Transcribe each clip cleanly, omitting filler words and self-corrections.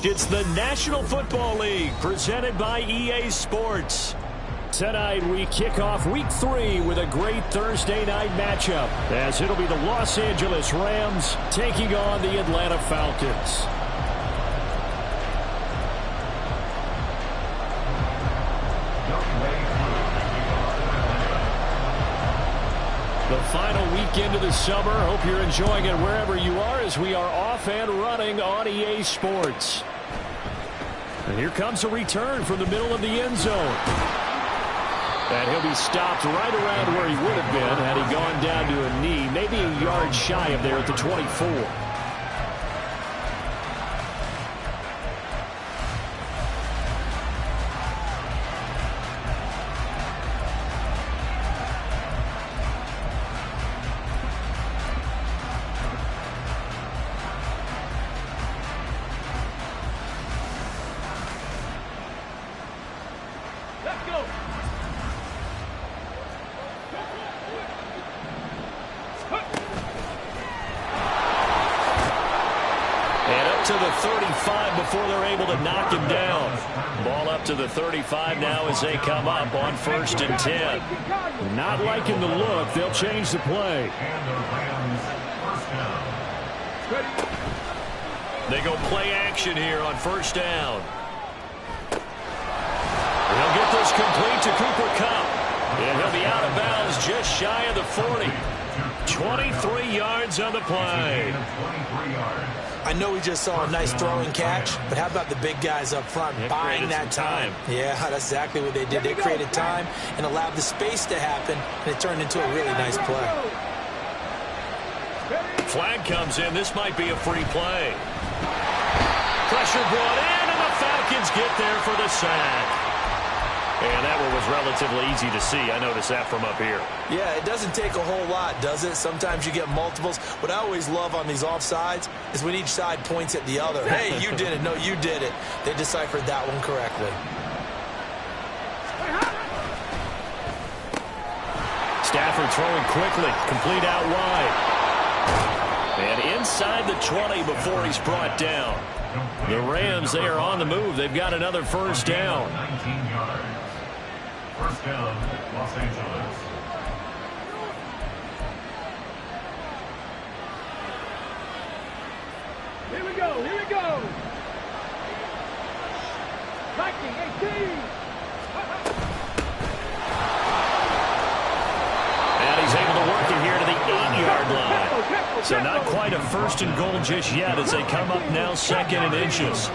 It's the National Football League presented by EA Sports. Tonight we kick off Week 3 with a great Thursday night matchup, as it'll be the Los Angeles Rams taking on the Atlanta Falcons. The final weekend of the summer. Hope you're enjoying it wherever you are, as we are off and running on EA Sports. And here comes a return from the middle of the end zone. And he'll be stopped right around where he would have been had he gone down to a knee, maybe a yard shy of there at the 24. To the 35 before they're able to knock him down. Ball up to the 35 now as they come up on 1st and 10. Not liking the look. They'll change the play. They go play action here on 1st down. They'll get this complete to Cooper Kupp. And he'll be out of bounds just shy of the 40. 23 yards on the play. I know we just saw a nice throwing catch, but how about the big guys up front buying that time? Yeah, that's exactly what they did. They created time and allowed the space to happen, and it turned into a really nice play. Flag comes in. This might be a free play. Pressure brought in, and the Falcons get there for the sack. And that one was relatively easy to see. I noticed that from up here. Yeah, it doesn't take a whole lot, does it? Sometimes you get multiples. What I always love on these offsides is when each side points at the other. Hey, you did it. No, you did it. They deciphered that one correctly. Stafford throwing quickly. Complete out wide. And inside the 20 before he's brought down. The Rams, they are on the move. They've got another 1st down. 19 yards. 1st down, Los Angeles. Here we go, here we go. Viking 18. And he's able to work it here to the 8-yard line. So not quite a 1st and goal just yet as they come up now 2nd and inches.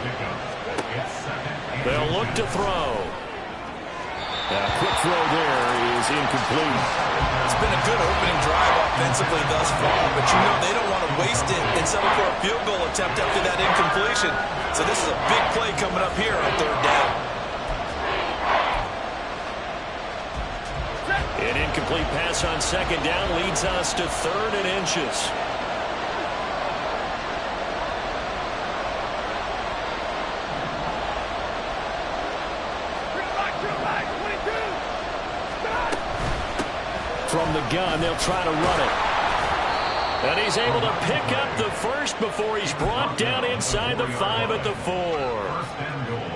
They'll look to throw. A quick throw there is incomplete. It's been a good opening drive offensively thus far, but you know they don't want to waste it and settle for a field goal attempt after that incompletion. So this is a big play coming up here on 3rd down. An incomplete pass on 2nd down leads us to 3rd and inches. From the gun, they'll try to run it. And he's able to pick up the 1st before he's brought down inside the 5 at the 4.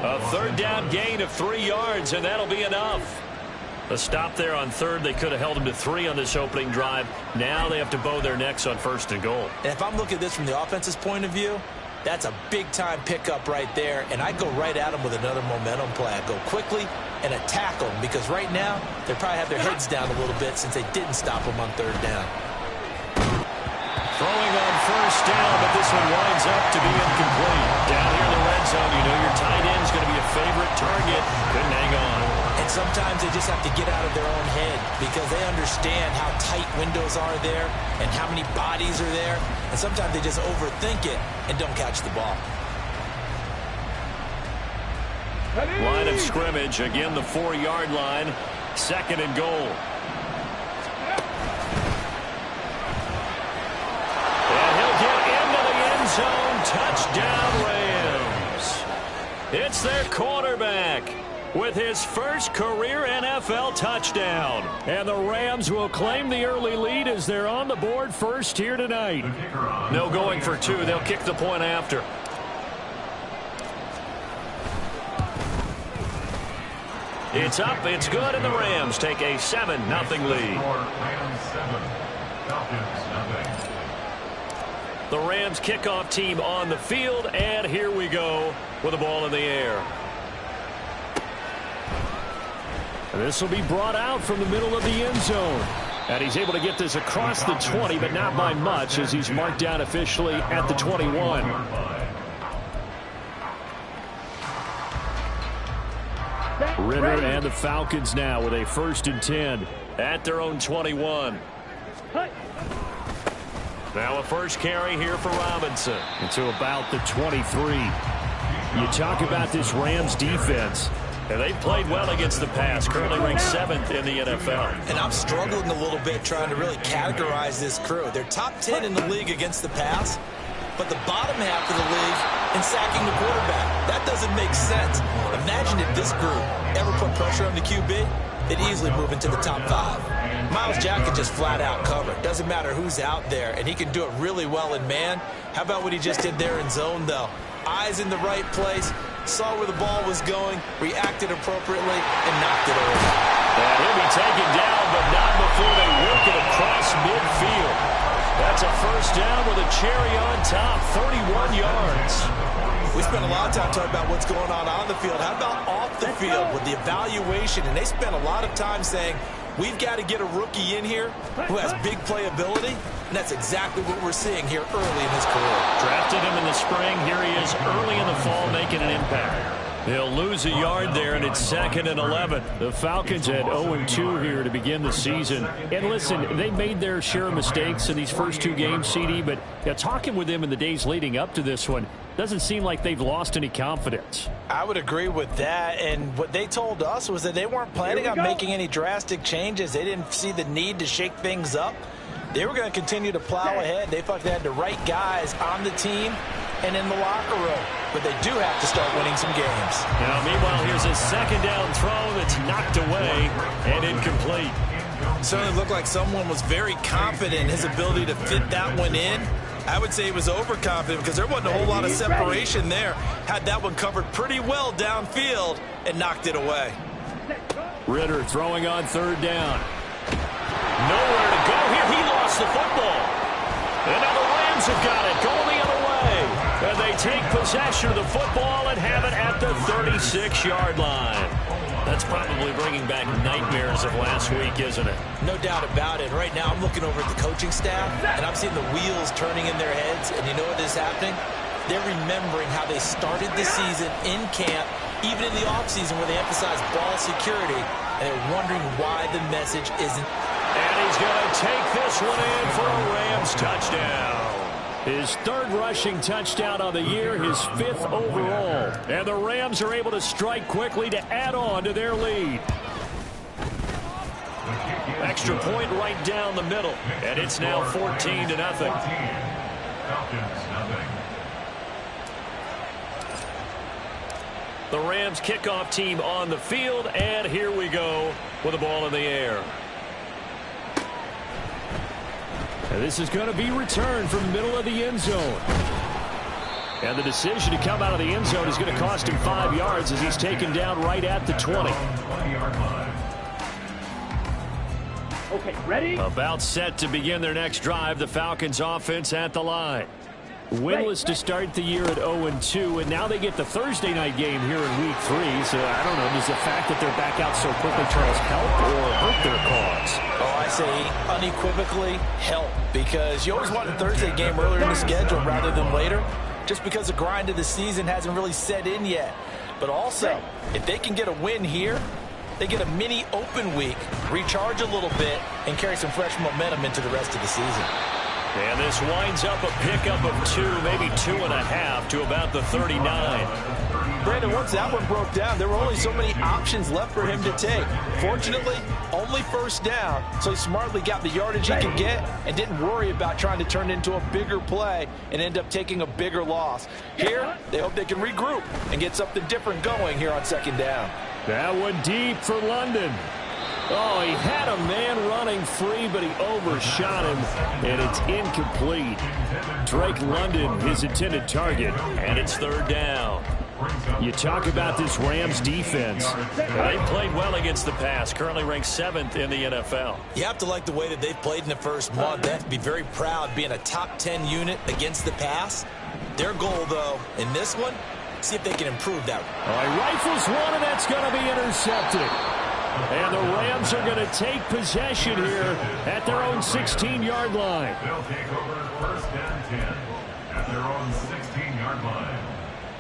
A 3rd down gain of 3 yards, and that'll be enough. A stop there on 3rd. They could have held him to 3 on this opening drive. Now they have to bow their necks on 1st and goal. And if I'm looking at this from the offense's point of view, that's a big-time pickup right there, and I'd go right at them with another momentum play. I'd go quickly and attack them, because right now they probably have their heads down a little bit since they didn't stop them on 3rd down. Throwing on 1st down, but this one winds up to be incomplete. Down here in the red zone, you know your tight end's going to be a favorite target. Couldn't hang on. And sometimes they just have to get out of their own head because they understand how tight windows are there and how many bodies are there. And sometimes they just overthink it and don't catch the ball. Line of scrimmage, again the 4-yard line, 2nd and goal. And he'll get into the end zone. Touchdown, Rams. It's their quarterback with his 1st career NFL touchdown. And the Rams will claim the early lead as they're on the board 1st here tonight. No going for 2. They'll kick the point after. It's up, it's good, and the Rams take a 7-0 lead. The Rams kickoff team on the field, and here we go with the ball in the air. This will be brought out from the middle of the end zone. And he's able to get this across the 20, but not by much, as he's marked down officially at the 21. Ritter and the Falcons now with a 1st and 10 at their own 21. Now a first carry here for Robinson. Into about the 23. You talk about this Rams defense. And they've played well against the pass, currently ranked 7th in the NFL. And I'm struggling a little bit trying to really categorize this crew. They're top 10 in the league against the pass, but the bottom half of the league in sacking the quarterback. That doesn't make sense. Imagine if this group ever put pressure on the QB, they'd easily move into the top 5. Myles Jack can just flat out cover. Doesn't matter who's out there, and he can do it really well in man. How about what he just did there in zone, though? Eyes in the right place. Saw where the ball was going, reacted appropriately, and knocked it over. And he'll be taken down, but not before they work it across midfield. That's a first down with a cherry on top, 31 yards. We spent a lot of time talking about what's going on the field. How about off the field with the evaluation? And they spent a lot of time saying, we've got to get a rookie in here who has big playability. And that's exactly what we're seeing here early in his career. Drafted him in the spring. Here he is early in the fall making an impact. He'll lose a yard there, and it's 2nd and 11. The Falcons had 0-2 here to begin the season. And listen, they made their share of mistakes in these first 2 games, CD, but talking with them in the days leading up to this one, doesn't seem like they've lost any confidence. I would agree with that, and what they told us was that they weren't planning on making any drastic changes. They didn't see the need to shake things up. They were going to continue to plow ahead. They thought they had the right guys on the team and in the locker room. But they do have to start winning some games. Now, meanwhile, here's a 2nd down throw that's knocked away and incomplete. Certainly looked like someone was very confident in his ability to fit that one in. I would say he was overconfident because there wasn't a whole lot of separation there. Had that one covered pretty well downfield and knocked it away. Ritter throwing on 3rd down. Nowhere to go here. He lost the football. And now the Rams have got it going the other way. And they take possession of the football and have it at the 36-yard line. That's probably bringing back nightmares of last week, isn't it? No doubt about it. Right now I'm looking over at the coaching staff, and I'm seeing the wheels turning in their heads. And you know what is happening? They're remembering how they started the season in camp, even in the offseason where they emphasized ball security, and they're wondering why the message isn't. And he's going to take this one in for a Rams touchdown. His 3rd rushing touchdown on the year, his 5th overall. And the Rams are able to strike quickly to add on to their lead. Extra point right down the middle. And it's now 14-0. The Rams kickoff team on the field, and here we go with the ball in the air. And this is going to be returned from the middle of the end zone. And the decision to come out of the end zone is going to cost him 5 yards as he's taken down right at the 20. Okay, ready? About set to begin their next drive, the Falcons offense at the line. Winless to start the year at 0-2, and now they get the Thursday night game here in Week 3. So, I don't know, does the fact that they're back out so quickly, Charles, help or hurt their cause? Oh, I say unequivocally help, because you always want a Thursday game earlier in the schedule rather than later, just because the grind of the season hasn't really set in yet. But also, if they can get a win here, they get a mini open week, recharge a little bit, and carry some fresh momentum into the rest of the season. And this winds up a pickup of 2, maybe 2.5 to about the 39. Brandon, once that one broke down, there were only so many options left for him to take. Fortunately, only first down, so he smartly got the yardage he could get and didn't worry about trying to turn it into a bigger play and end up taking a bigger loss. Here, they hope they can regroup and get something different going here on 2nd down. That one deep for London. Oh, he had a man running free, but he overshot him, and it's incomplete. Drake London, his intended target, and it's 3rd down. You talk about this Rams defense. They played well against the pass, currently ranked 7th in the NFL. You have to like the way that they've played in the first month. They have to be very proud being a top 10 unit against the pass. Their goal, though, in this one, see if they can improve that. He rifles one, and that's going to be intercepted. And the Rams are going to take possession here at their own 16-yard line. They'll take over first and 10 at their own 16-yard line.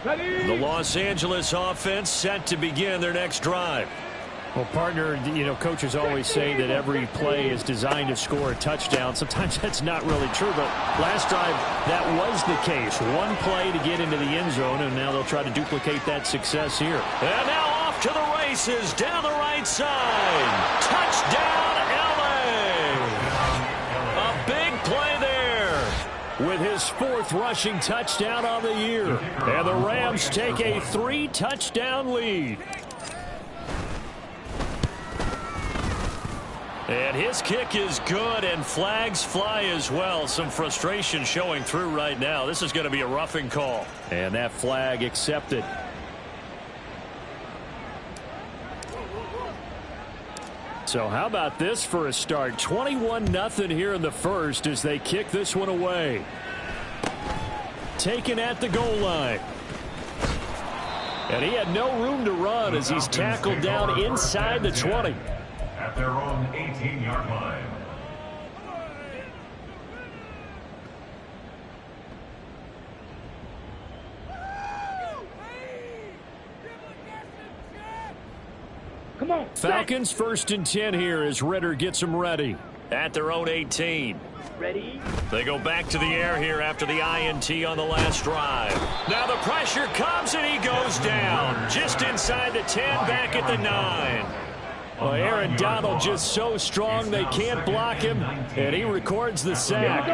Ready? The Los Angeles offense set to begin their next drive. Well, partner, you know, coaches always say that every play is designed to score a touchdown. Sometimes that's not really true, but last drive, that was the case. One play to get into the end zone, and now they'll try to duplicate that success here. And now off to the races, down the right side. Touchdown, L.A. A big play there with his 4th rushing touchdown on the year. And the Rams take a 3-touchdown lead. And his kick is good, and flags fly as well. Some frustration showing through right now. This is going to be a roughing call. And that flag accepted. So how about this for a start? 21-0 here in the first as they kick this one away. Taken at the goal line. And he had no room to run as he's tackled down inside the 20. At their own 18-yard line. Come on. Falcons 1st and 10 here as Ritter gets them ready. At their own 18. Ready? They go back to the air here after the INT on the last drive. Now the pressure comes and he goes down. Just inside the 10, back at the 9. Well, Aaron Donald just so strong they can't block him, and he records the sack.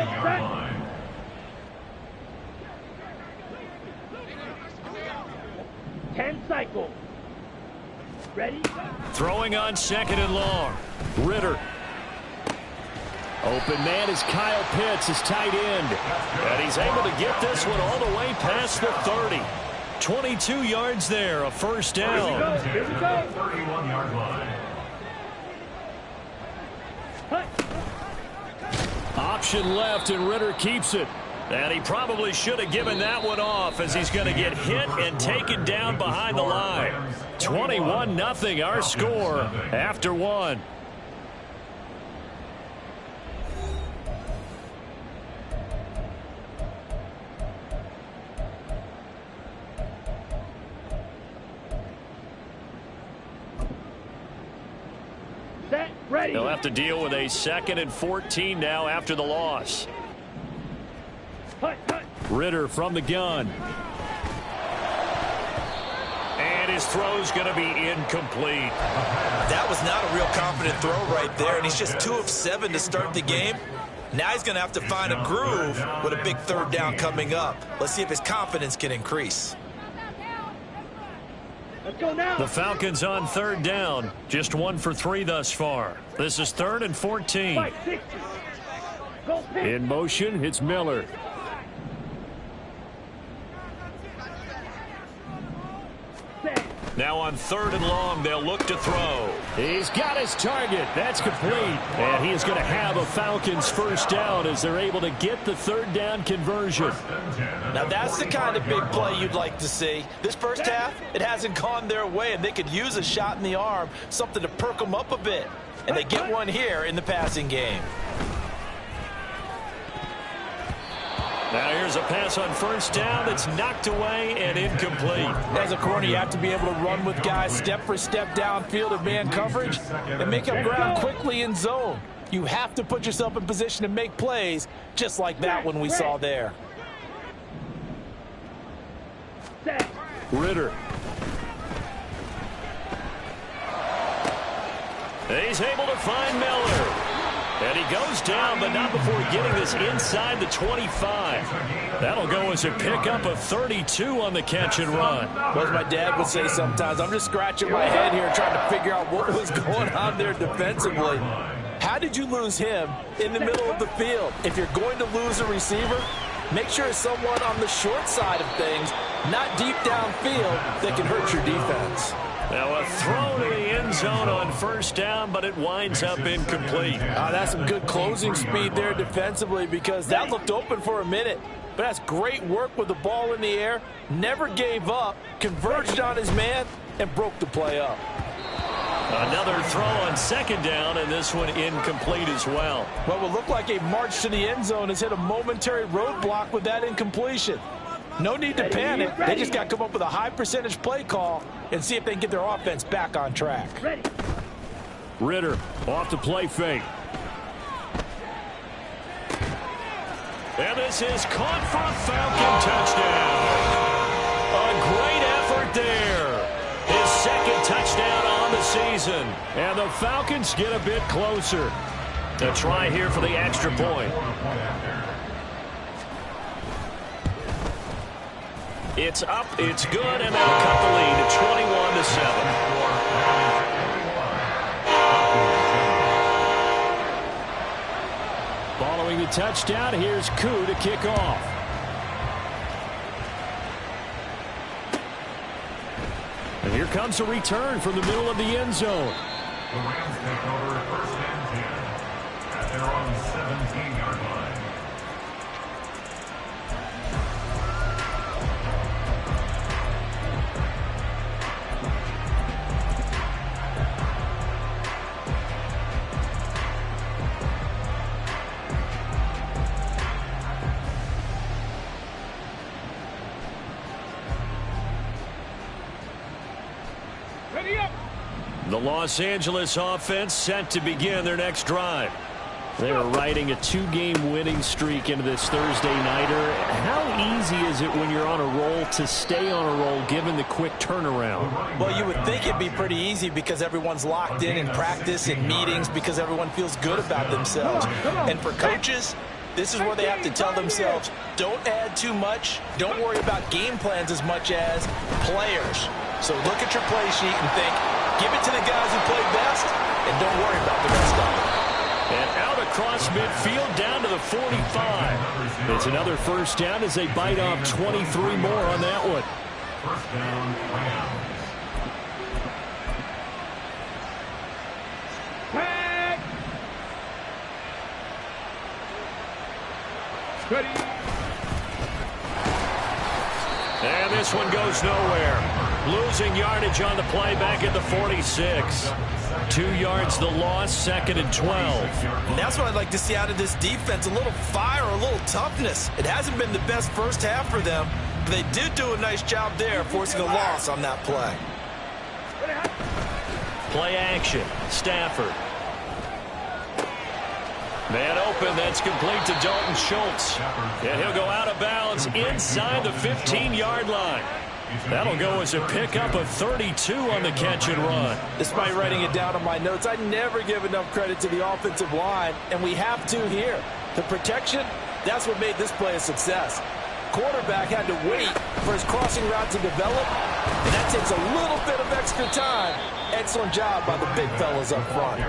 10 cycles. Ready? Throwing on 2nd and long. Ritter. Open man is Kyle Pitts, his tight end. And he's able to get this one all the way past the 30. 22 yards there, a first down. Here we go. 31-yard line. Option left, and Ritter keeps it. And he probably should have given that one off as he's going to get hit and taken down behind the line. 21-0 our score after 1. Set. Ready. They'll have to deal with a 2nd and 14 now after the loss. Ritter from the gun. And his throw's going to be incomplete. That was not a real confident throw right there, and he's just 2 of 7 to start the game. Now he's going to have to find a groove with a big 3rd down coming up. Let's see if his confidence can increase. Let's go now. The Falcons on 3rd down. Just 1 for 3 thus far. This is 3rd and 14. Go, in motion, it's Miller. Now on 3rd and long, they'll look to throw. He's got his target. That's complete. And he is going to have a Falcons first down as they're able to get the 3rd down conversion. Now that's the kind of big play you'd like to see. This first half, it hasn't gone their way, and they could use a shot in the arm, something to perk them up a bit. And they get one here in the passing game. Now here's a pass on 1st down that's knocked away and incomplete. As a corner, you have to be able to run with guys step for step downfield in man coverage and make up ground quickly in zone. You have to put yourself in position to make plays just like that one we saw there. Ritter. He's able to find Miller. And he goes down, but not before getting this inside the 25. That'll go as a pickup of 32 on the catch and run. Well, as my dad would say sometimes, I'm just scratching my head here trying to figure out what was going on there defensively. How did you lose him in the middle of the field? If you're going to lose a receiver, make sure it's someone on the short side of things not deep downfield, that can hurt your defense. Now a throw to the end zone on first down, but it winds up incomplete. That's some good closing speed there defensively, because that looked open for a minute. But that's great work with the ball in the air. Never gave up, converged on his man, and broke the play up. Another throw on second down, and this one incomplete as well. What will look like a march to the end zone has hit a momentary roadblock with that incompletion. No need to panic. They just got to come up with a high percentage play call and see if they can get their offense back on track. Ritter off the play fake. And this is caught for a Falcon touchdown. A great effort there. His second touchdown on the season. And the Falcons get a bit closer. A try here for the extra point. It's up, it's good, and that'll cut the lead to 21-7. Following the touchdown, here's Koo to kick off. And here comes a return from the middle of the end zone. The Rams take over at first and 10 at their own 17-yard line. The Los Angeles offense set to begin their next drive. They are riding a 2-game winning streak into this Thursday nighter. How easy is it when you're on a roll to stay on a roll given the quick turnaround? Well, you would think it'd be pretty easy because everyone's locked in practice and meetings, because everyone feels good about themselves. And for coaches, this is where they have to tell themselves, don't add too much. Don't worry about game plans as much as players. So look at your play sheet and think, give it to the guys who play best, and don't worry about the rest of them. And out across midfield down to the 45. It's another first down as they bite off 23 more on that one. First down, Rams. And this one goes nowhere. Losing yardage on the play back at the 46. 2 yards the loss, second and 12. And that's what I'd like to see out of this defense, a little fire, a little toughness. It hasn't been the best first half for them, but they did do a nice job there, forcing a loss on that play. Play action, Stafford. Man open, that's complete to Dalton Schultz. And he'll go out of bounds inside the 15-yard line. That'll go as a pickup of 32 on the catch and run. Despite writing it down on my notes, I never give enough credit to the offensive line, and we have to here. The protection, that's what made this play a success. Quarterback had to wait for his crossing route to develop, and that takes a little bit of extra time. Excellent job by the big fellas up front.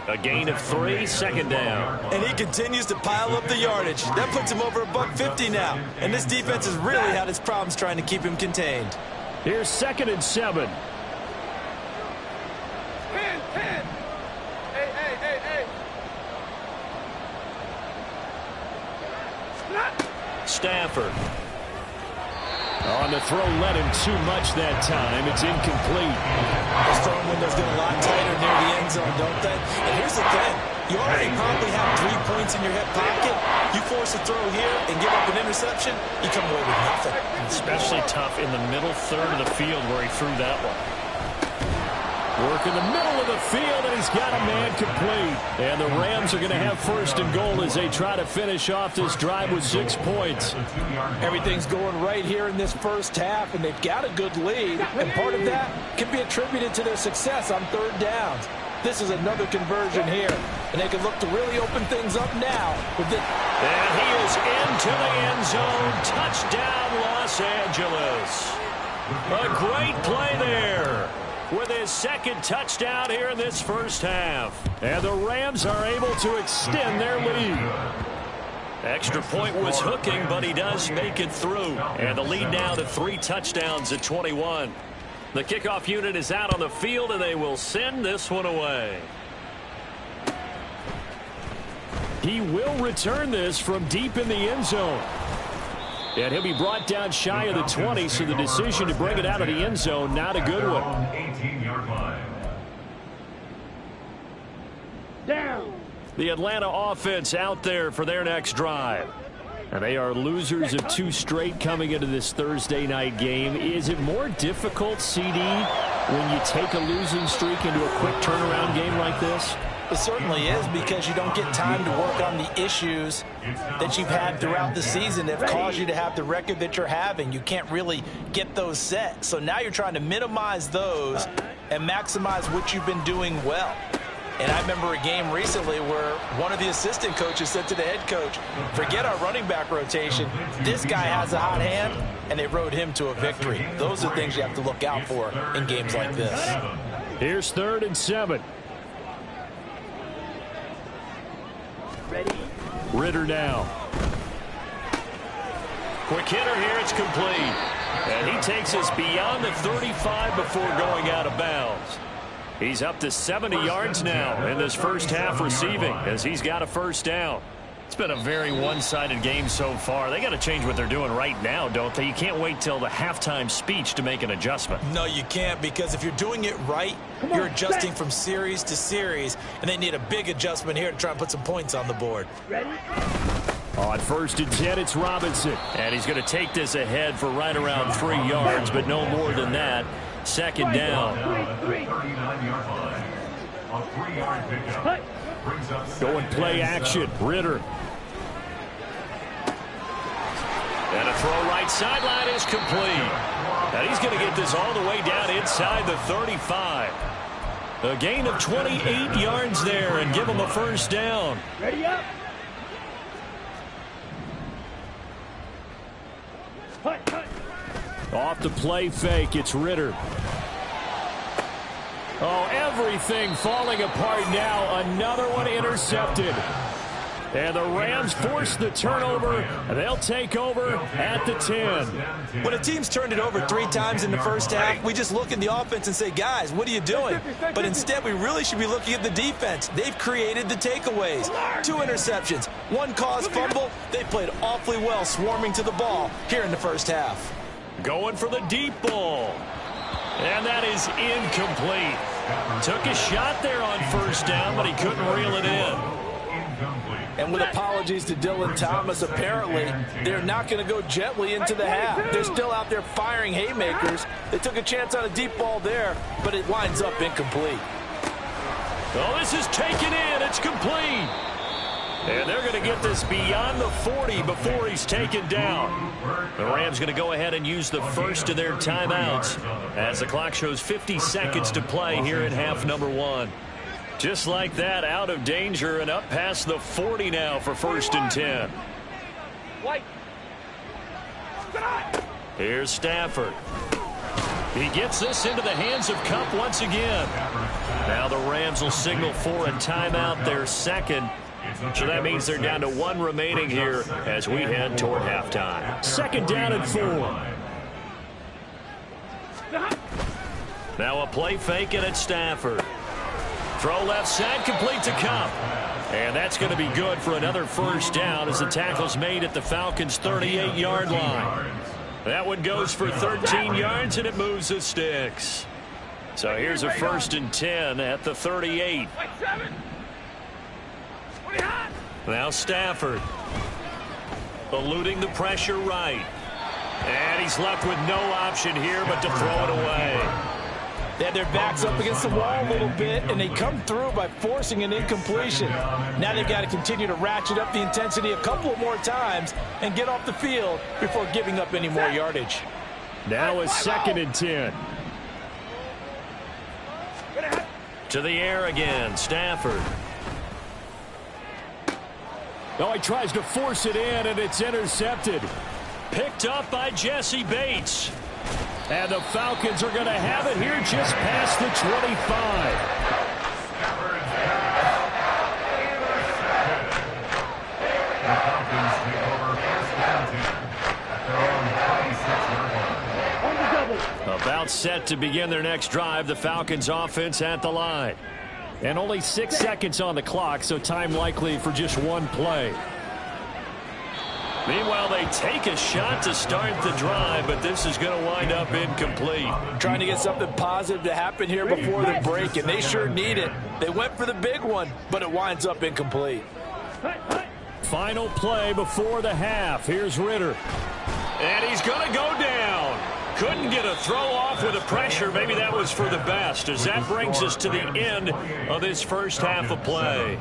A gain of 3, second down. And he continues to pile up the yardage. That puts him over $150 now. And this defense has really had its problems trying to keep him contained. Here's second and 7. 10. Hey. Stafford. On the throw, led him too much that time. It's incomplete. The throwing windows get a lot tighter near the end zone, don't they? And here's the thing. You already probably have 3 points in your hip pocket. You force a throw here and give up an interception, you come away with nothing. Especially tough in the middle third of the field where he threw that one. Work in the middle of the field, and he's got a man complete. And the Rams are going to have first and goal as they try to finish off this drive with 6 points. Everything's going right here in this first half, and they've got a good lead. And part of that can be attributed to their success on third downs. This is another conversion here, and they can look to really open things up now. And he is into the end zone. Touchdown, Los Angeles. A great play there with his second touchdown here in this first half. And the Rams are able to extend their lead. Extra point was hooking, but he does make it through. And the lead now to 3 touchdowns at 21. The kickoff unit is out on the field, and they will send this one away. He will return this from deep in the end zone. And he'll be brought down shy of the 20, so the decision to bring it out of the end zone, not a good one. 18-yard line. Down. The Atlanta offense out there for their next drive. And they are losers of 2 straight coming into this Thursday night game. Is it more difficult, CD, when you take a losing streak into a quick turnaround game like this? It certainly is, because you don't get time to work on the issues that you've had throughout the season that have caused you to have the record that you're having. You can't really get those set. So now you're trying to minimize those and maximize what you've been doing well. And I remember a game recently where one of the assistant coaches said to the head coach, forget our running back rotation. This guy has a hot hand, and they rode him to a victory. Those are things you have to look out for in games like this. Here's 3rd and 7. Ready. Ritter now. Quick hitter here, it's complete. And he takes us beyond the 35 before going out of bounds. He's up to 70 yards now in this first half receiving as he's got a first down. It's been a very one-sided game so far. They got to change what they're doing right now, don't they? You can't wait till the halftime speech to make an adjustment. No, you can't, because if you're doing it right, you're adjusting from series to series, and they need a big adjustment here to try and put some points on the board. Ready. On 1st and 10, it's Robinson. And he's going to take this ahead for right around 3 yards, but no more than that. 2nd down. 39-yard line. A 3-yard pickup. Brings up Going play action. Ritter. And a throw right sideline is complete. And he's going to get this all the way down inside the 35. A gain of 28 yards there and give him a first down. Ready up. Hut, hut. Off the play fake, it's Ritter. Oh, everything falling apart now. Another one intercepted. And the Rams force the turnover. They'll take over at the 10. When a team's turned it over 3 times in the first half, we just look at the offense and say, guys, what are you doing? But instead, we really should be looking at the defense. They've created the takeaways. 2 interceptions, 1 caused fumble. They played awfully well swarming to the ball here in the first half. Going for the deep ball. And that is incomplete. Took a shot there on first down, but he couldn't reel it in. And with apologies to Dylan Thomas, apparently they're not going to go gently into the half. They're still out there firing haymakers. They took a chance on a deep ball there, but it winds up incomplete. Oh, this is taken in. It's complete. And they're going to get this beyond the 40 before he's taken down. The Rams going to go ahead and use the first of their timeouts as the clock shows 50 seconds to play here in half number 1. Just like that, out of danger and up past the 40 now for 1st and 10. Here's Stafford. He gets this into the hands of Kupp once again. Now the Rams will signal for a timeout, their second. So that means they're down to 1 remaining here as we head toward halftime. 2nd down and 4. Now a play fake and it's Stafford. Throw left side, complete to Kupp. And that's going to be good for another first down as the tackle's made at the Falcons' 38-yard line. That one goes for 13 yards, and it moves the sticks. So here's a 1st and 10 at the 38. Now Stafford. Eluding the pressure right. And he's left with no option here but to throw it away. They had their backs up against the wall a little bit, and they come through by forcing an incompletion. Now they've got to continue to ratchet up the intensity a couple of more times and get off the field before giving up any more yardage. Now a 2nd and 10. To the air again, Stafford. Oh, he tries to force it in, and it's intercepted. Picked up by Jesse Bates. And the Falcons are going to have it here just past the 25. The Falcons Now set to begin their next drive. The Falcons offense at the line. And only 6 seconds on the clock, so time likely for just one play. Meanwhile, they take a shot to start the drive, but this is going to wind up incomplete. Trying to get something positive to happen here before the break, and they sure need it. They went for the big one, but it winds up incomplete. Final play before the half. Here's Ritter. And he's going to go down. Couldn't get a throw off with the pressure. Maybe that was for the best, as that brings us to the end of this first half of play.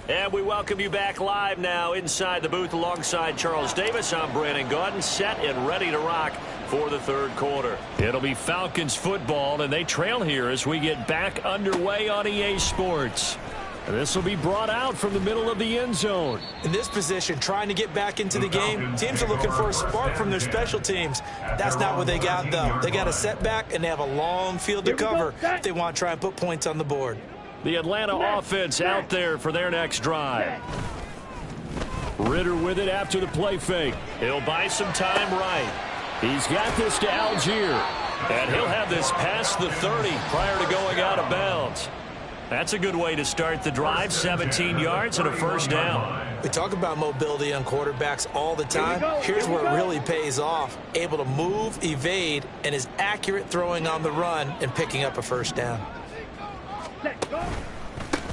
And we welcome you back live now inside the booth alongside Charles Davis. I'm Brandon Gaudin, set and ready to rock for the third quarter. It'll be Falcons football, and they trail here as we get back underway on EA Sports. And this will be brought out from the middle of the end zone. In this position, trying to get back into the game, teams are looking for a spark from their special teams. That's not what they got, though. They got a setback, and they have a long field to cover if they want to try and put points on the board. The Atlanta offense out there for their next drive. Ritter with it after the play fake. He'll buy some time right. He's got this to Algier. And he'll have this past the 30 prior to going out of bounds. That's a good way to start the drive. 17 yards and a first down. We talk about mobility on quarterbacks all the time. Here's where it really pays off. Able to move, evade, and is accurate throwing on the run and picking up a first down.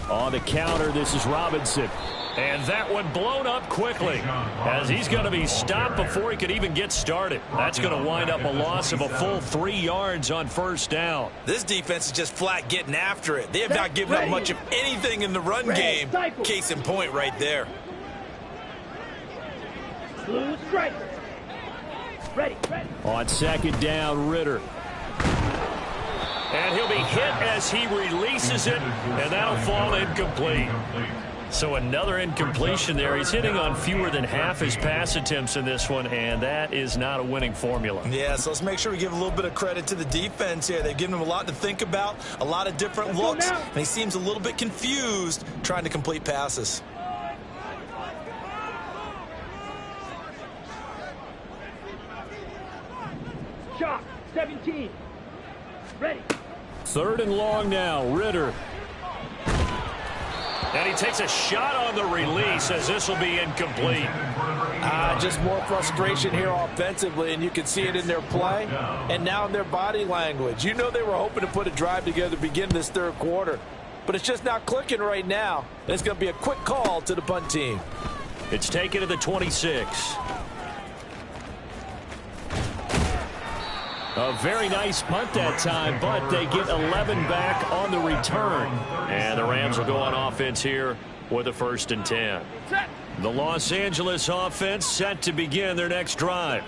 On the counter, this is Robinson. And that one blown up quickly as he's going to be stopped before he could even get started. That's going to wind up a loss of a full 3 yards on first down. This defense is just flat getting after it. They have not given up much of anything in the run game. Case in point right there. Blue strike. Ready. On second down, Ritter. And he'll be hit as he releases it, and that'll fall incomplete. So another incompletion there. He's hitting on fewer than half his pass attempts in this one, and that is not a winning formula. Yeah, so let's make sure we give a little bit of credit to the defense here. They've given him a lot to think about, a lot of different looks, and he seems a little bit confused trying to complete passes. Shot. 17. Ready. Third and long now, Ritter. And he takes a shot on the release as this will be incomplete. Just more frustration here offensively, and you can see it in their play and now in their body language. You know they were hoping to put a drive together to begin this third quarter, but it's just not clicking right now. And it's going to be a quick call to the punt team. It's taken to the 26. A very nice punt that time, but they get 11 back on the return. And the Rams will go on offense here with a 1st and 10. The Los Angeles offense set to begin their next drive.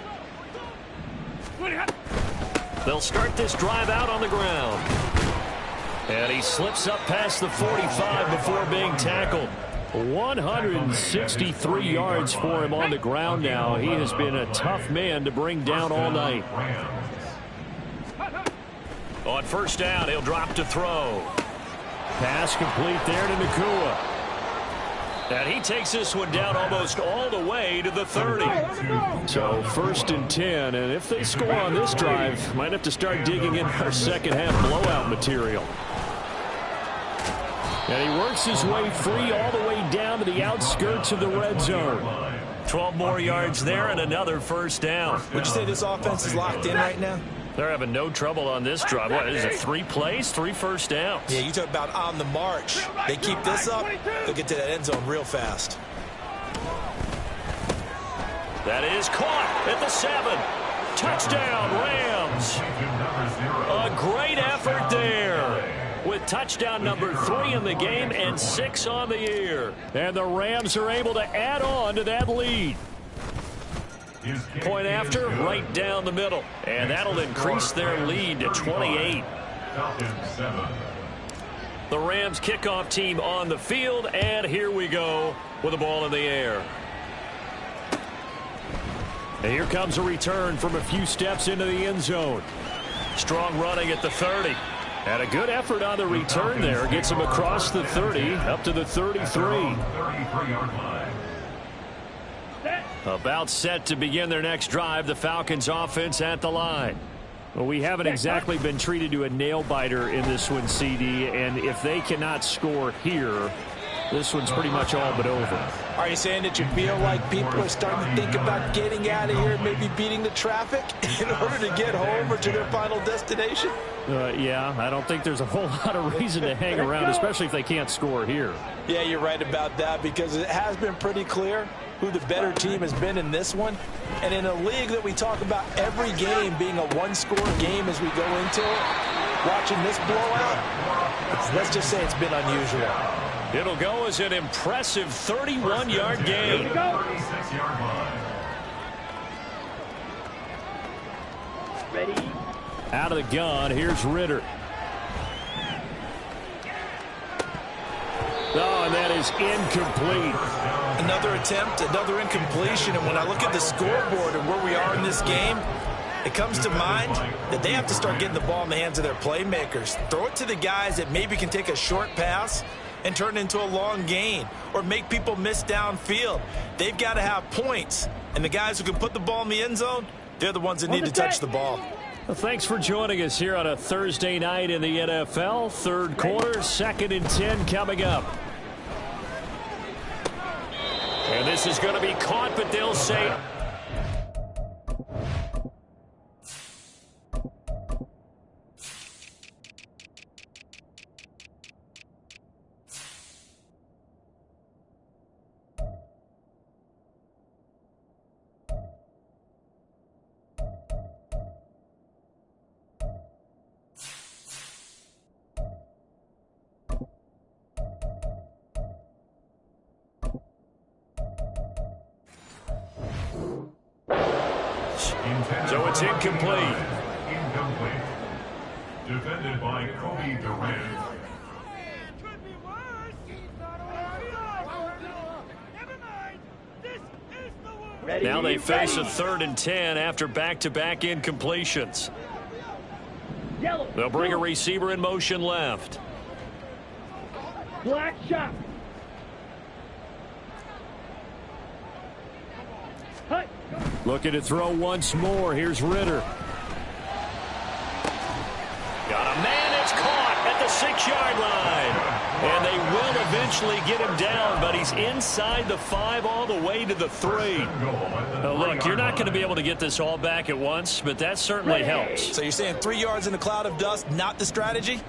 They'll start this drive out on the ground. And he slips up past the 45 before being tackled. 163 yards for him on the ground now. He has been a tough man to bring down all night. On first down, he'll drop to throw. Pass complete there to Nakua. And he takes this one down almost all the way to the 30. So 1st and 10, and if they score on this drive, might have to start digging in our second half blowout material. And he works his way free all the way down to the outskirts of the red zone. 12 more yards there and another first down. Would you say this offense is locked in right now? They're having no trouble on this drive. What is it, 3 plays, 3 first downs? Yeah, you talk about on the march. They keep this up, they'll get to that end zone real fast. That is caught at the 7. Touchdown, Rams. A great effort there with touchdown number 3 in the game and 6 on the year. And the Rams are able to add on to that lead. Point after, right down the middle. And that'll increase their lead to 28. The Rams kickoff team on the field, and here we go with the ball in the air. And here comes a return from a few steps into the end zone. Strong running at the 30. And a good effort on the return there. Gets him across the 30, up to the 33. About set to begin their next drive. The Falcons offense at the line. Well, we haven't exactly been treated to a nail-biter in this one, CD. And if they cannot score here, this one's pretty much all but over. Are you saying that you feel like people are starting to think about getting out of here, maybe beating the traffic in order to get home or to their final destination? Yeah, I don't think there's a whole lot of reason to hang around, especially if they can't score here. Yeah, you're right about that, because it has been pretty clear who the better team has been in this one. And in a league that we talk about every game being a one-score game as we go into it, watching this blowout, let's just say it's been unusual. It'll go as an impressive 31-yard gain. Ready? Out of the gun, here's Ritter. Oh, and that is incomplete. Another attempt, another incompletion. And when I look at the scoreboard and where we are in this game, it comes to mind that they have to start getting the ball in the hands of their playmakers. Throw it to the guys that maybe can take a short pass and turn it into a long gain, or make people miss downfield. They've got to have points. And the guys who can put the ball in the end zone, they're the ones that need to touch the ball. Well, thanks for joining us here on a Thursday night in the NFL. Third quarter, 2nd and 10 coming up. And this is going to be caught, but they'll say... So it's incomplete. Incomplete. Defended by Kobe Durant. Now they face a 3rd and 10 after back-to-back incompletions. They'll bring a receiver in motion left. Black shot. Looking to throw once more. Here's Ritter. Got a man. It's caught at the 6-yard line. And they will eventually get him down, but he's inside the 5 all the way to the 3. Now look, you're not going to be able to get this all back at once, but that certainly helps. So you're saying 3 yards in a cloud of dust, not the strategy?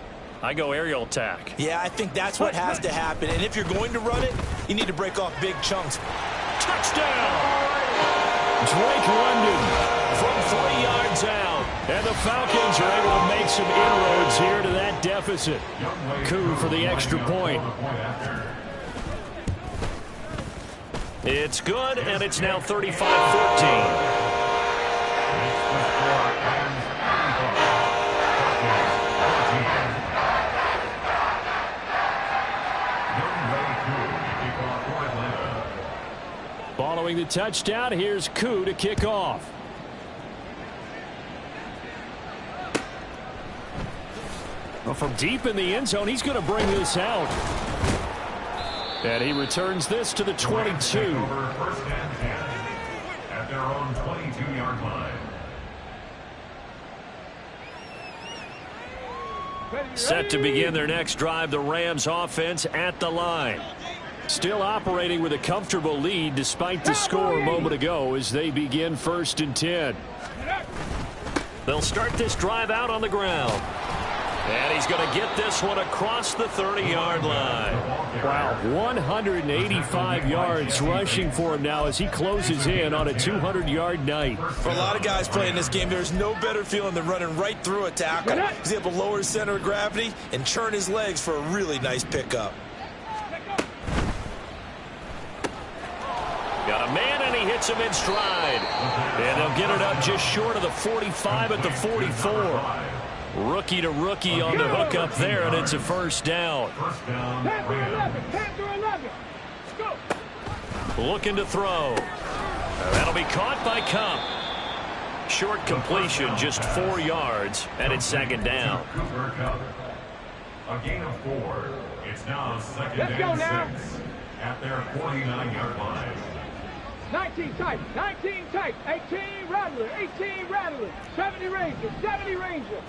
I go aerial attack. Yeah, I think that's what has to happen. And if you're going to run it, you need to break off big chunks. Touchdown! Drake London from 3 yards out. And the Falcons are able to make some inroads here to that deficit. Coup for the extra point. It's good, and it's now 35-14. Following the touchdown, here's Coup to kick off. Well, from deep in the end zone, he's going to bring this out. And he returns this to the 22. First and 10 at their own 22-yard line. Set to begin their next drive, the Rams offense at the line. Still operating with a comfortable lead despite the score a moment ago as they begin 1st and 10. They'll start this drive out on the ground. And he's going to get this one across the 30-yard line. Wow, 185 yards rushing for him now as he closes in on a 200-yard night. For a lot of guys playing this game, there's no better feeling than running right through a tackle. He's able to lower his center of gravity and churn his legs for a really nice pickup. Got a man, and he hits him in stride. And they'll get it up just short of the 45 at the 44. Rookie to rookie on the hook up there, and it's a first down. Looking to throw. That'll be caught by Cup. Short completion, just 4 yards, and it's second down. A gain of 4. It's now second and 6 at their 49-yard line. 19 tight, 19 tight, 18 Rattler, 18 Rattler, 70 Ranger, 70 Ranger.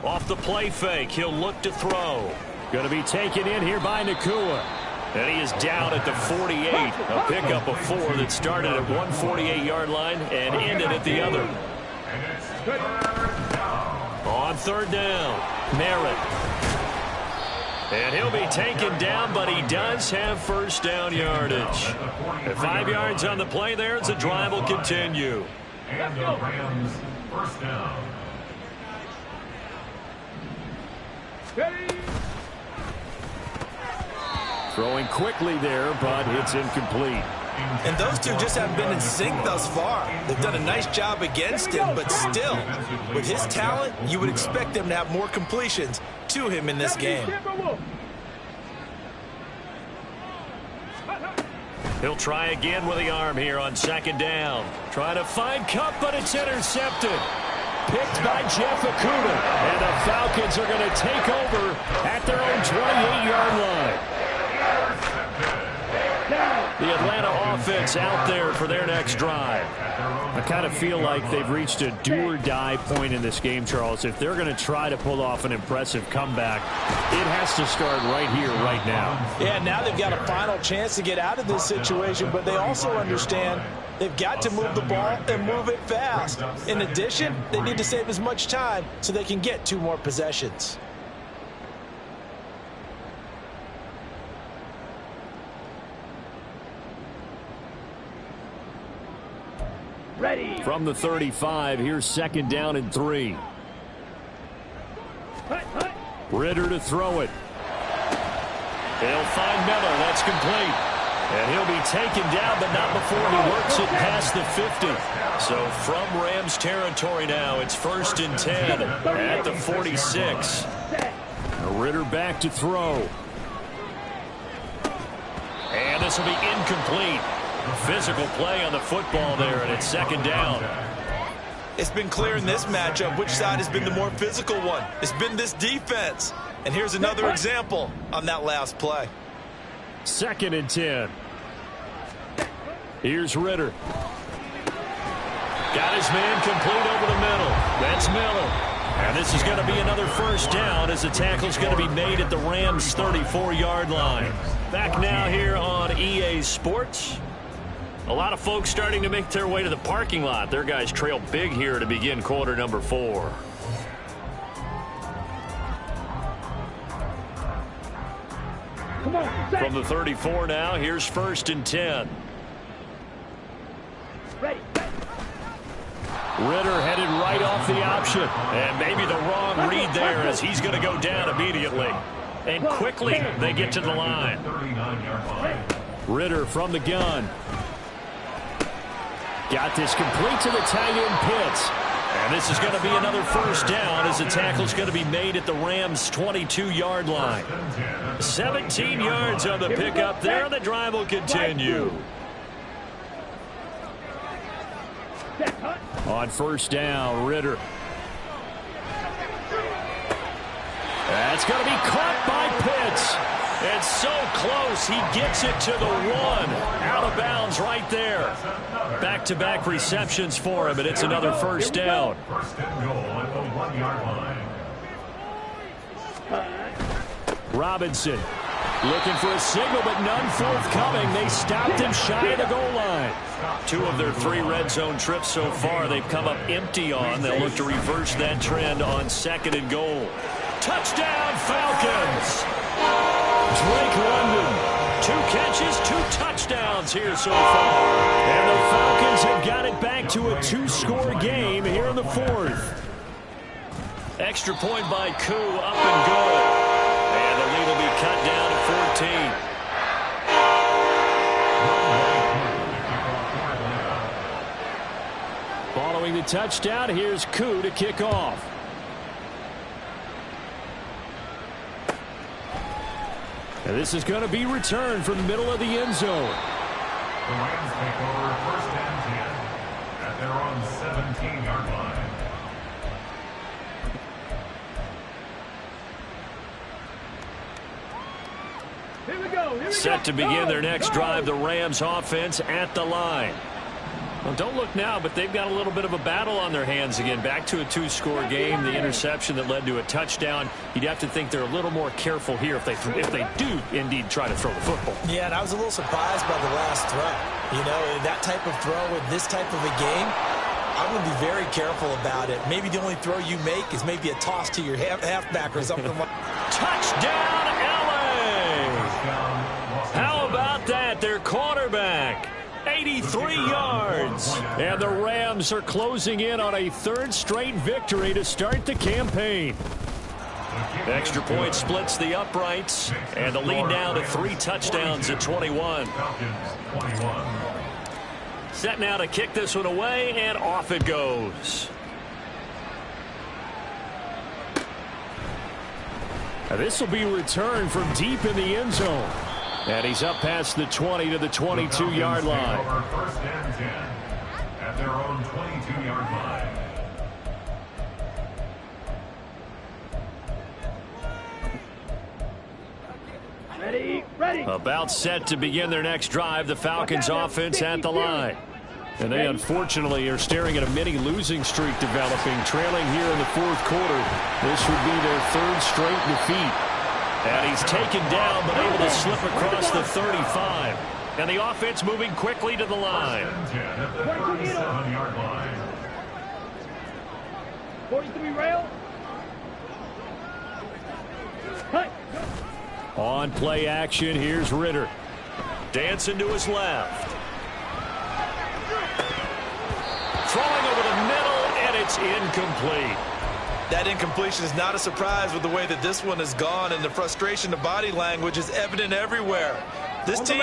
Off the play fake, he'll look to throw. Going to be taken in here by Nakua. And he is down at the 48. A pickup of 4 that started at 148-yard line and ended at the other. On third down, Merritt. And he'll be taken down, but he does have first down yardage. At 5 yards on the play there, as the drive will continue. And the Rams first down. Throwing quickly there, but it's incomplete. And those two just haven't been in sync thus far. They've done a nice job against him, but still, with his talent, you would expect them to have more completions to him in this game. He'll try again with the arm here on second down. Trying to find Cup, but it's intercepted. Picked by Jeff Okudah. And the Falcons are going to take over at their own 28-yard line. The Atlanta offense out there for their next drive. I kind of feel like they've reached a do-or-die point in this game, Charles. If they're going to try to pull off an impressive comeback, it has to start right here, right now. Yeah, now they've got a final chance to get out of this situation, but they also understand they've got to move the ball and move it fast. In addition, they need to save as much time so they can get 2 more possessions. Ready. From the 35, here's second down and 3. Ritter to throw it. They'll find Miller. That's complete. And he'll be taken down, but not before he works it past the 50. So from Rams territory now, it's first and 10 at the 46. Ritter back to throw. And this will be incomplete. Physical play on the football there, and it's second down. It's been clear in this matchup which side has been the more physical one. It's been this defense. And here's another example on that last play. Second and 10. Here's Ritter. Got his man complete over the middle. That's Miller. And this is going to be another first down as the tackle's going to be made at the Rams' 34-yard line. Back now here on EA Sports. A lot of folks starting to make their way to the parking lot. Their guys trail big here to begin quarter number 4. From the 34 now, here's first and 10. Ready. Ritter headed right off the option. And maybe the wrong read there as he's going to go down immediately. And quickly they get to the line. Ritter from the gun. Got this complete to the tight end Pitts. And this is going to be another first down as the tackle's going to be made at the Rams' 22-yard line. 17 yards on the pickup there. The drive will continue. On first down, Ritter. That's going to be caught by Pitts. And so close, he gets it to the 1. Out of bounds right there. Back-to-back receptions for him, and it's another first down. First and goal at the 1-yard line. Robinson looking for a signal, but none forthcoming. They stopped him shy of the goal line. 2 of their 3 red zone trips so far they've come up empty on. They'll look to reverse that trend on second and goal. Touchdown, Falcons! Drake London, 2 catches, 2 touchdowns here so far. And the Falcons have got it back to a 2-score game here in the 4th. Extra point by Koo, up and good. And the lead will be cut down to 14. Following the touchdown, here's Koo to kick off. And this is going to be returned from the middle of the end zone. The Rams take over first and 10 at their own 17-yard line. Set to begin their next drive, the Rams offense at the line. Well, don't look now, but they've got a little bit of a battle on their hands again. Back to a two-score game. The interception that led to a touchdown. You'd have to think they're a little more careful here if they do indeed try to throw the football. Yeah, and I was a little surprised by the last throw. You know, that type of throw in this type of a game, I'm going to be very careful about it. Maybe the only throw you make is maybe a toss to your halfback or something like that. Touchdown, LA! How about that? Their quarterback. 83 yards. And the Rams are closing in on a third straight victory to start the campaign. Extra point splits the uprights, and the lead now to 3 touchdowns at 21. Set now to kick this one away, and off it goes. Now this will be returned from deep in the end zone. And he's up past the 20 to the 22-yard line. First and 10 at their own 22-yard line. Ready. About set to begin their next drive, the Falcons offense at the line. And they unfortunately are staring at a mini losing streak developing, trailing here in the fourth quarter. This would be their third straight defeat. And he's taken down, but able to slip across the 35. And the offense moving quickly to the line. 37-yard line. 43 rail. Cut. On play action, here's Ritter. Dancing to his left. Throwing over the middle, and it's incomplete. That incompletion is not a surprise with the way that this one has gone, and the frustration, the body language is evident everywhere. This team,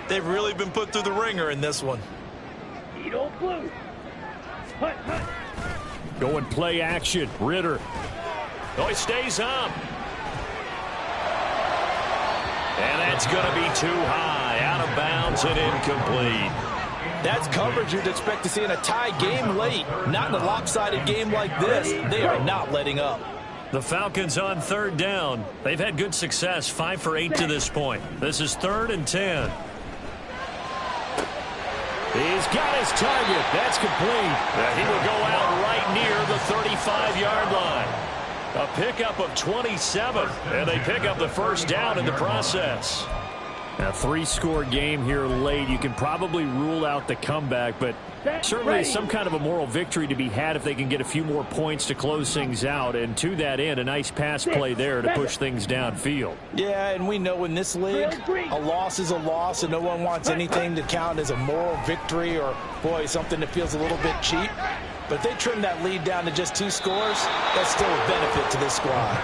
they've really been put through the ringer in this one. Blue. Hut. Going play action, Ritter. Oh, he stays up. And that's going to be too high, out of bounds and incomplete. That's coverage you'd expect to see in a tie game late. Not in a lopsided game like this. They are not letting up. The Falcons on third down. They've had good success, 5 for 8 to this point. This is 3rd and 10. He's got his target. That's complete. He will go out right near the 35-yard line. A pickup of 27, and they pick up the first down in the process. A 3-score game here late. You can probably rule out the comeback, but certainly some kind of a moral victory to be had if they can get a few more points to close things out. And to that end, a nice pass play there to push things downfield. Yeah, and we know in this league, a loss is a loss, and no one wants anything to count as a moral victory or, boy, something that feels a little bit cheap. But if they trim that lead down to just 2 scores, that's still a benefit to this squad.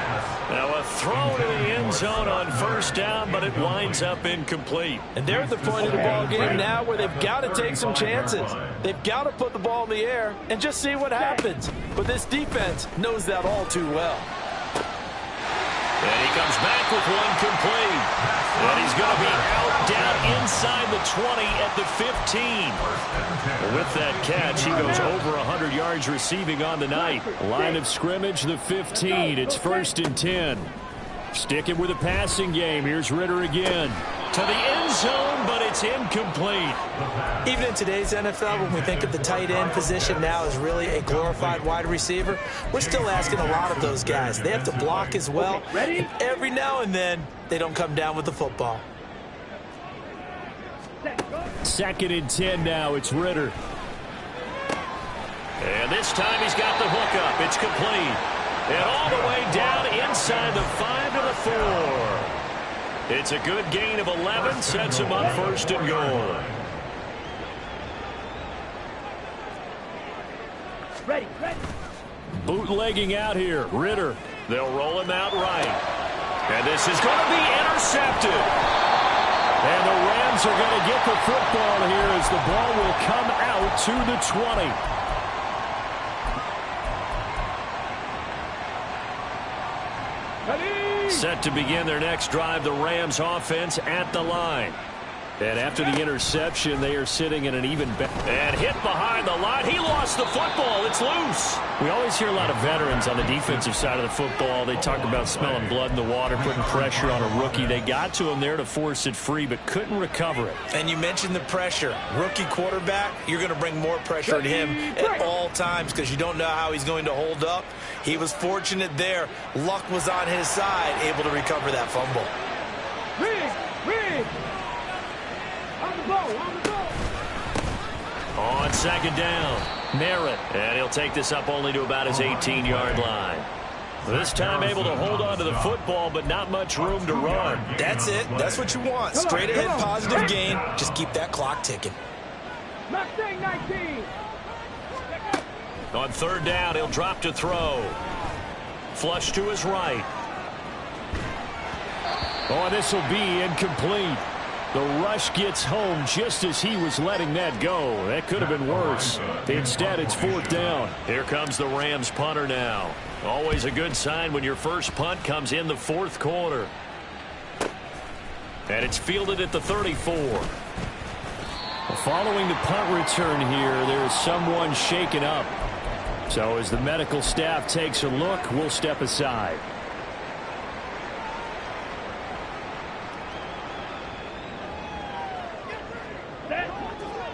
Now a throw to the end zone on first down, but it winds up incomplete. And they're at the point of the ball game now where they've got to take some chances. They've got to put the ball in the air and just see what happens. But this defense knows that all too well. And he comes back with one complete. And he's going to be out down inside the 20 at the 15. With that catch, he goes over 100 yards receiving on the night. Line of scrimmage, the 15. It's 1st and 10. Sticking with a passing game. Here's Ritter again. To the end zone, but it's incomplete. Even in today's NFL, when we think of the tight end position now as really a glorified wide receiver, we're still asking a lot of those guys. They have to block as well. And every now and then, they don't come down with the football. 2nd and 10 now. It's Ritter. And this time he's got the hookup. It's complete. And all the way down inside the 5 to the 4. It's a good gain of 11, sets him up 1st and goal. Ready. Bootlegging out here, Ritter. They'll roll him out right. And this is going to be intercepted. And the Rams are going to get the football here as the ball will come out to the 20. Set to begin their next drive, the Rams offense at the line. And after the interception, they are sitting in an even better. And hit behind the line. He lost the football. It's loose. We always hear a lot of veterans on the defensive side of the football. They talk about smelling blood in the water, putting pressure on a rookie. They got to him there to force it free, but couldn't recover it. And you mentioned the pressure. Rookie quarterback, you're going to bring more pressure at him at all times because you don't know how he's going to hold up. He was fortunate there. Luck was on his side, able to recover that fumble. Rig! On the ball, on the ball. On second down, Merritt. And he'll take this up only to about his 18-yard line. This time able to hold on to the football, but not much room to run. That's it. That's what you want. Straight ahead positive gain. Just keep that clock ticking. Mustang 19. On third down, he'll drop to throw. Flush to his right. Oh, this will be incomplete. The rush gets home just as he was letting that go. That could have been worse. Instead, it's fourth down. Here comes the Rams punter now. Always a good sign when your first punt comes in the fourth quarter. And it's fielded at the 34. Following the punt return here, there is someone shaken up. So as the medical staff takes a look, we'll step aside.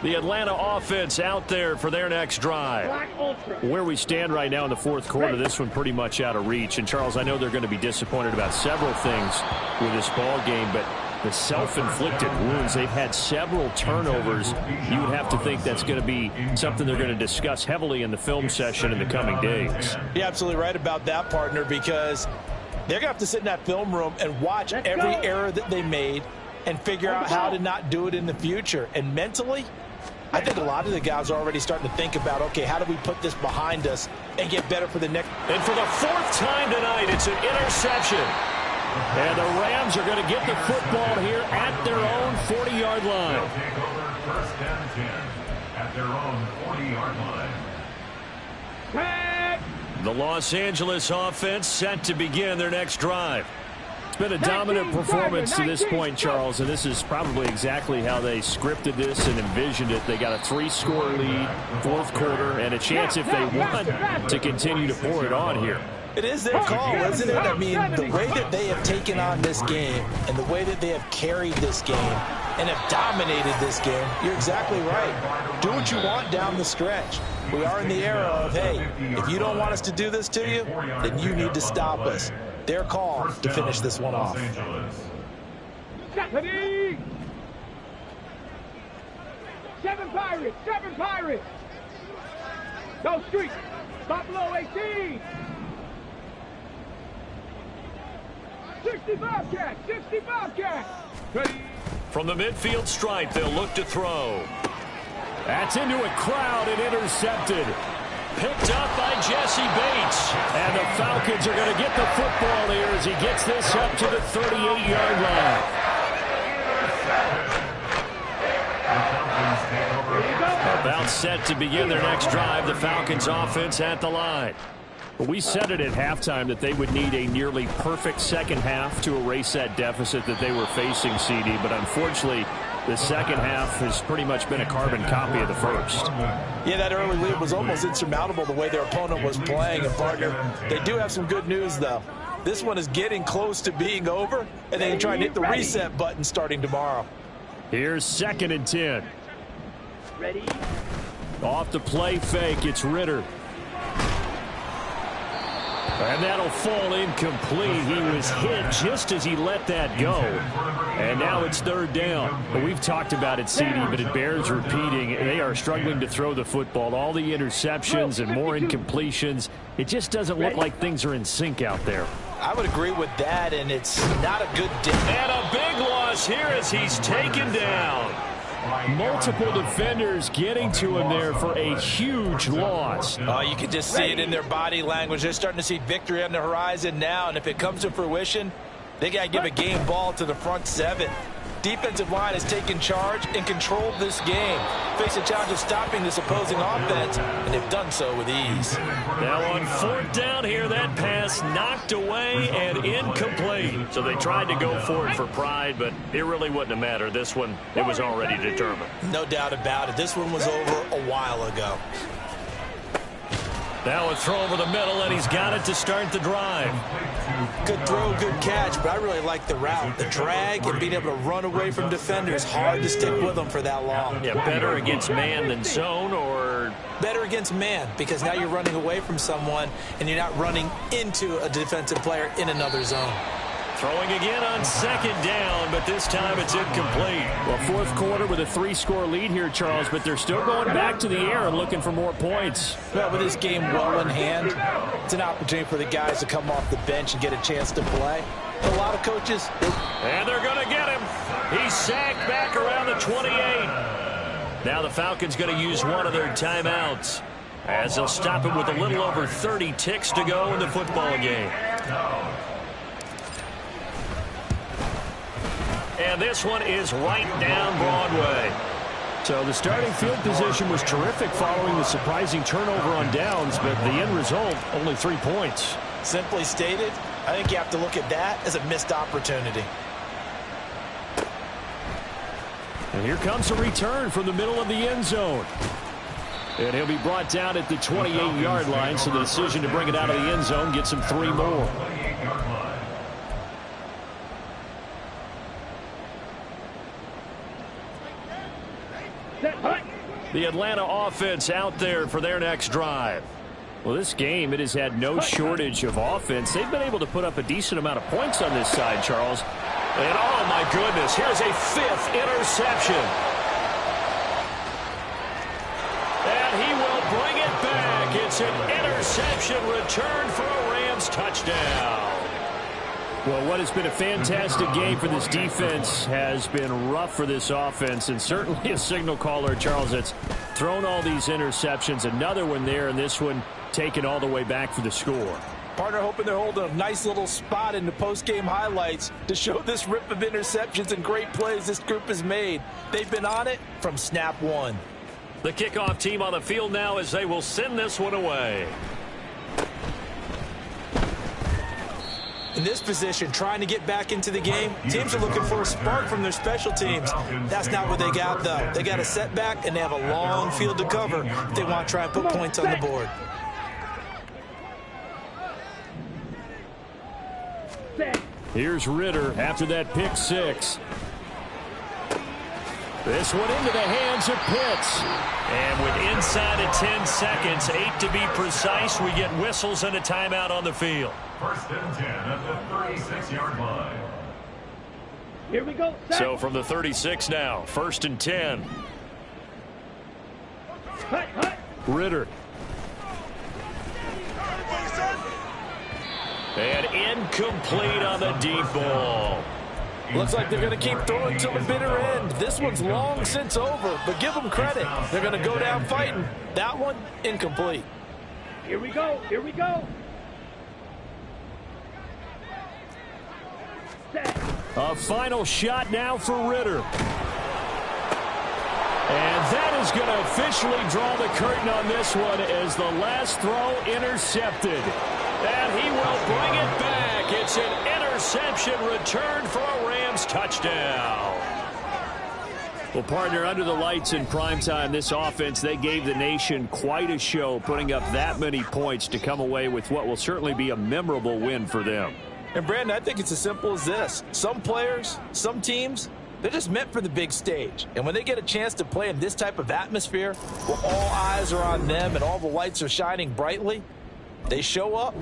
The Atlanta offense out there for their next drive. Where we stand right now in the fourth quarter, this one pretty much out of reach. And, Charles, I know they're going to be disappointed about several things with this ball game, but the self-inflicted wounds, they've had several turnovers. You would have to think that's going to be something they're going to discuss heavily in the film session in the coming days. You're absolutely right about that, partner, because they're going to have to sit in that film room and watch every error that they made and figure out how to not do it in the future. And mentally, I think a lot of the guys are already starting to think about, okay, how do we put this behind us and get better for the next. And for the fourth time tonight, it's an interception. And the Rams are going to get the football here at their own 40-yard line. They'll take over first and 10 at their own 40-yard line. The Los Angeles offense set to begin their next drive. It's been a dominant performance to this point, Charles, and this is probably exactly how they scripted this and envisioned it. They got a 3-score lead, fourth quarter, and a chance if they want to continue to pour it on here. It is their call, isn't it? I mean, the way that they have taken on this game and the way that they have carried this game and have dominated this game, you're exactly right. Do what you want down the stretch. We are in the era of, hey, if you don't want us to do this to you, then you need to stop us. Their call to finish this one off. 7 Pirates. Go street. Buffalo 18. 65 cat. Ready. From the midfield stripe, they'll look to throw. That's into a crowd and intercepted. Picked up by Jesse Bates. And the Falcons are going to get the football here as he gets this up to the 38-yard line. About set to begin their next drive. The Falcons offense at the line. We said it at halftime that they would need a nearly perfect second half to erase that deficit that they were facing, CD. But unfortunately, the second half has pretty much been a carbon copy of the first. Yeah, that early lead was almost insurmountable the way their opponent was playing. And, partner, they do have some good news, though. This one is getting close to being over, and they can try and hit the reset button starting tomorrow. Here's 2nd and 10. Ready. Off the play fake, it's Ritter. And that'll fall incomplete. He was hit just as he let that go. And now it's 3rd down. But we've talked about it, CD, but it bears repeating. They are struggling to throw the football. All the interceptions and more incompletions. It just doesn't look like things are in sync out there. I would agree with that, and it's not a good day. And a big loss here as he's taken down. Multiple defenders getting to him there for a huge loss. You can just see it in their body language. They're starting to see victory on the horizon now, and if it comes to fruition, they got to give a game ball to the front 7. Defensive line has taken charge and controlled this game. Face a challenge of stopping this opposing offense, and they've done so with ease. Now on fourth down here, that pass knocked away and incomplete. So they tried to go for it for pride, but it really wouldn't have mattered. This one, it was already determined. No doubt about it. This one was over a while ago. Now a throw over the middle, and he's got it to start the drive. Good throw, good catch, but I really like the route. The drag and being able to run away from defenders, hard to stick with them for that long. Yeah, better against man than zone, or? Better against man, because now you're running away from someone, and you're not running into a defensive player in another zone. Throwing again on second down, but this time it's incomplete. Well, fourth quarter with a 3-score lead here, Charles, but they're still going back to the air and looking for more points. Well, with this game well in hand, it's an opportunity for the guys to come off the bench and get a chance to play. A lot of coaches. And they're going to get him. He's sacked back around the 28. Now the Falcons going to use one of their timeouts, as they'll stop it with a little over 30 ticks to go in the football game. And this one is right down Broadway. So the starting field position was terrific following the surprising turnover on downs, but the end result, only 3 points. Simply stated, I think you have to look at that as a missed opportunity. And here comes a return from the middle of the end zone. And he'll be brought down at the 28-yard line, so the decision to bring it out of the end zone gets him 3 more. The Atlanta offense out there for their next drive. Well, this game, it has had no shortage of offense. They've been able to put up a decent amount of points on this side, Charles. And, oh, my goodness, here's a 5th interception. And he will bring it back. It's an interception return for a Rams touchdown. Well, what has been a fantastic game for this defense has been rough for this offense, and certainly a signal caller, Charles, that's thrown all these interceptions. Another one there, and this one taken all the way back for the score. Partner hoping they're holding a nice little spot in the post-game highlights to show this rip of interceptions and great plays this group has made. They've been on it from snap one. The kickoff team on the field now as they will send this one away. In this position, trying to get back into the game, teams are looking for a spark from their special teams. That's not what they got, though. They got a setback, and they have a long field to cover if they want to try and put points on the board. Here's Ritter after that pick 6. This one into the hands of Pitts. And with inside of 10 seconds, 8 to be precise, we get whistles and a timeout on the field. First and 10 at the 36-yard line. Here we go. So from the 36 now, 1st and 10. Ritter. And incomplete on the deep ball. Looks like they're going to keep throwing till the bitter end. This one's long since over, but give them credit. They're going to go down fighting. That one, incomplete. Here we go. Here we go. A final shot now for Ritter. And that is going to officially draw the curtain on this one as the last throw intercepted. And he will bring it back. It's an interception return for a Rams touchdown. Well, partner, under the lights in primetime, this offense, they gave the nation quite a show, putting up that many points to come away with what will certainly be a memorable win for them. And, Brandon, I think it's as simple as this. Some players, some teams, they're just meant for the big stage. And when they get a chance to play in this type of atmosphere, where all eyes are on them and all the lights are shining brightly, they show up